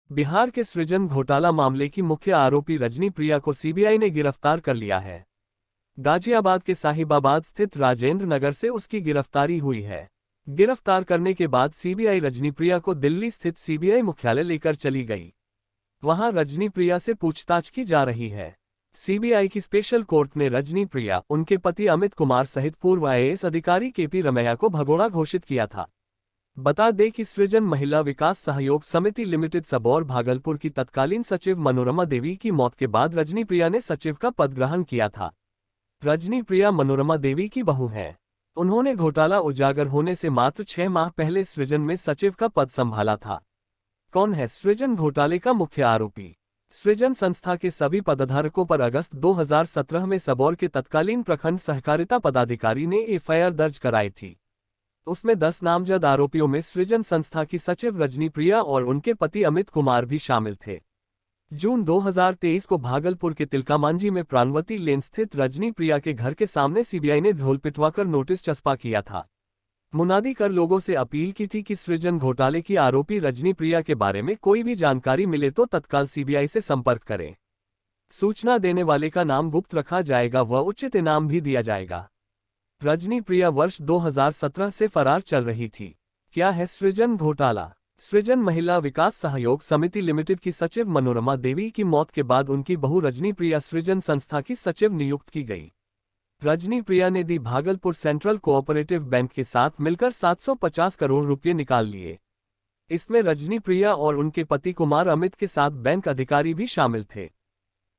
बिहार के सृजन घोटाला मामले की मुख्य आरोपी रजनी प्रिया को सीबीआई ने गिरफ्तार कर लिया है। गाजियाबाद के साहिबाबाद स्थित राजेंद्र नगर से उसकी गिरफ्तारी हुई है। गिरफ्तार करने के बाद सीबीआई रजनी प्रिया को दिल्ली स्थित सीबीआई मुख्यालय लेकर चली गई। वहां रजनी प्रिया से पूछताछ की जा रही है। सीबीआई की स्पेशल कोर्ट ने रजनी प्रिया, उनके पति अमित कुमार सहित पूर्व आईएएस अधिकारी केपी रमैया को भगोड़ा घोषित किया था। बता दें कि सृजन महिला विकास सहयोग समिति लिमिटेड सबौर भागलपुर की तत्कालीन सचिव मनोरमा देवी की मौत के बाद रजनी प्रिया ने सचिव का पद ग्रहण किया था। रजनी प्रिया मनोरमा देवी की बहू हैं। उन्होंने घोटाला उजागर होने से मात्र 6 माह पहले सृजन में सचिव का पद संभाला था। कौन है सृजन घोटाले का मुख्य आरोपी? सृजन संस्था के सभी पदधारकों पर अगस्त 2017 में सबौर के तत्कालीन प्रखंड सहकारिता पदाधिकारी ने एफआईआर दर्ज कराई थी। उसमें 10 नामजद आरोपियों में सृजन संस्था की सचिव रजनी प्रिया और उनके पति अमित कुमार भी शामिल थे। जून 2023 को भागलपुर के तिलकामांझी में प्राणवती लेन स्थित रजनी प्रिया के घर के सामने सीबीआई ने ढोल पिटवाकर नोटिस चस्पा किया था। मुनादी कर लोगों से अपील की थी कि सृजन घोटाले की आरोपी रजनी प्रिया के बारे में कोई भी जानकारी मिले तो तत्काल सीबीआई से संपर्क करें। सूचना देने वाले का नाम गुप्त रखा जाएगा व उचित इनाम भी दिया जाएगा। रजनी प्रिया वर्ष 2017 से फरार चल रही थी। क्या है सृजन घोटाला? सृजन महिला विकास सहयोग समिति लिमिटेड की सचिव मनोरमा देवी की मौत के बाद उनकी बहू रजनी प्रिया सृजन संस्था की सचिव नियुक्त की गई। रजनी प्रिया ने दी भागलपुर सेंट्रल कोऑपरेटिव बैंक के साथ मिलकर 750 करोड़ रुपये निकाल लिए। इसमें रजनी प्रिया और उनके पति कुमार अमित के साथ बैंक अधिकारी भी शामिल थे।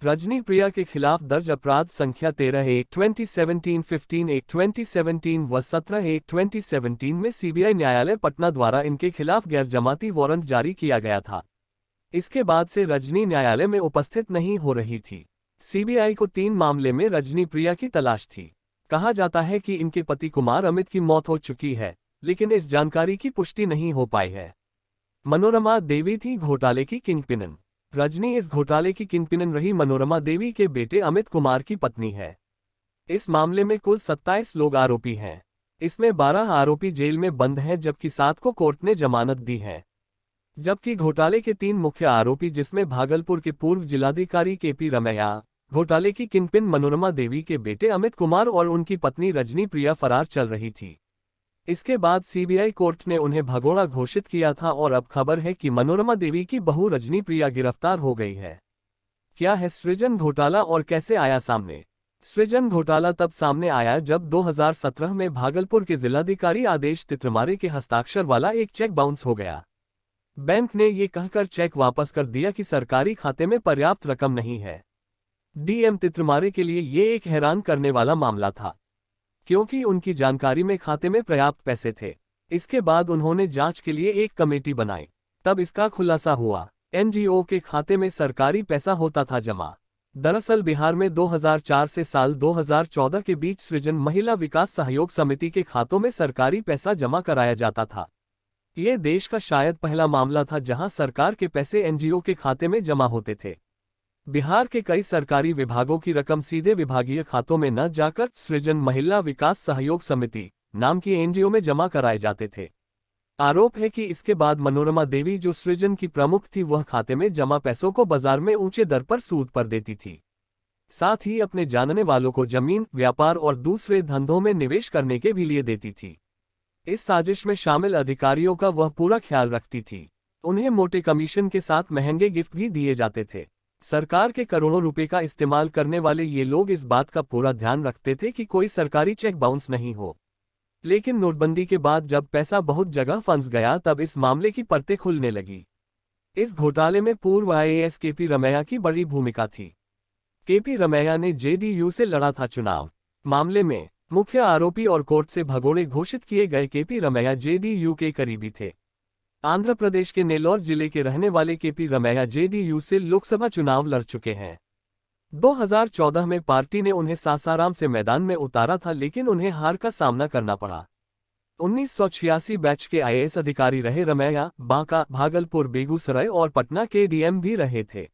रजनी प्रिया के खिलाफ दर्ज अपराध संख्या 13/1/2017, 15/1/2017 व 17/1/2017 में सीबीआई न्यायालय पटना द्वारा इनके खिलाफ गैरजमाती वारंट जारी किया गया था। इसके बाद से रजनी न्यायालय में उपस्थित नहीं हो रही थी। सीबीआई को 3 मामले में रजनी प्रिया की तलाश थी। कहा जाता है कि इनके पति कुमार अमित की मौत हो चुकी है, लेकिन इस जानकारी की पुष्टि नहीं हो पाई है। मनोरमा देवी थी घोटाले की किंगपिन। रजनी इस घोटाले की किंगपिन रही मनोरमा देवी के बेटे अमित कुमार की पत्नी है। इस मामले में कुल 27 लोग आरोपी हैं। इसमें 12 आरोपी जेल में बंद हैं जबकि 7 को कोर्ट ने जमानत दी है। जबकि घोटाले के 3 मुख्य आरोपी जिसमें भागलपुर के पूर्व जिलाधिकारी केपी रमैया, घोटाले की किंगपिन मनोरमा देवी के बेटे अमित कुमार और उनकी पत्नी रजनी प्रिया फरार चल रही थी। इसके बाद सीबीआई कोर्ट ने उन्हें भगोड़ा घोषित किया था और अब खबर है कि मनोरमा देवी की बहू रजनी प्रिया गिरफ्तार हो गई है। क्या है सृजन घोटाला और कैसे आया सामने? सृजन घोटाला तब सामने आया जब 2017 में भागलपुर के जिलाधिकारी आदेश तित्रमारे के हस्ताक्षर वाला एक चेक बाउंस हो गया। बैंक ने ये कहकर चेक वापस कर दिया कि सरकारी खाते में पर्याप्त रकम नहीं है। डीएम तित्रमारे के लिए ये एक हैरान करने वाला मामला था, क्योंकि उनकी जानकारी में खाते में पर्याप्त पैसे थे। इसके बाद उन्होंने जांच के लिए एक कमेटी बनाई। तब इसका खुलासा हुआ एनजीओ के खाते में सरकारी पैसा होता था जमा। दरअसल बिहार में 2004 से साल 2014 के बीच सृजन महिला विकास सहयोग समिति के खातों में सरकारी पैसा जमा कराया जाता था। ये देश का शायद पहला मामला था जहां सरकार के पैसे एनजीओ के खाते में जमा होते थे। बिहार के कई सरकारी विभागों की रकम सीधे विभागीय खातों में न जाकर सृजन महिला विकास सहयोग समिति नाम की एनजीओ में जमा कराए जाते थे। आरोप है कि इसके बाद मनोरमा देवी जो सृजन की प्रमुख थी वह खाते में जमा पैसों को बाजार में ऊंचे दर पर सूद पर देती थी। साथ ही अपने जानने वालों को जमीन, व्यापार और दूसरे धंधों में निवेश करने के भी लिए देती थी। इस साजिश में शामिल अधिकारियों का वह पूरा ख्याल रखती थी। उन्हें मोटे कमीशन के साथ महंगे गिफ्ट भी दिए जाते थे। सरकार के करोड़ों रुपए का इस्तेमाल करने वाले ये लोग इस बात का पूरा ध्यान रखते थे कि कोई सरकारी चेक बाउंस नहीं हो। लेकिन नोटबंदी के बाद जब पैसा बहुत जगह फंस गया तब इस मामले की परतें खुलने लगी। इस घोटाले में पूर्व आईएएस केपी रमैया की बड़ी भूमिका थी। केपी रमैया ने जेडीयू से लड़ा था चुनाव। मामले में मुख्य आरोपी और कोर्ट से भगोड़े घोषित किए गए केपी रमैया जेडीयू के करीबी थे। आंध्र प्रदेश के नेल्लोर जिले के रहने वाले केपी रमैया जेडीयू से लोकसभा चुनाव लड़ चुके हैं। 2014 में पार्टी ने उन्हें सासाराम से मैदान में उतारा था, लेकिन उन्हें हार का सामना करना पड़ा। 1986 बैच के आईएएस अधिकारी रहे रमैया। बांका, भागलपुर, बेगूसराय और पटना के डीएम भी रहे थे।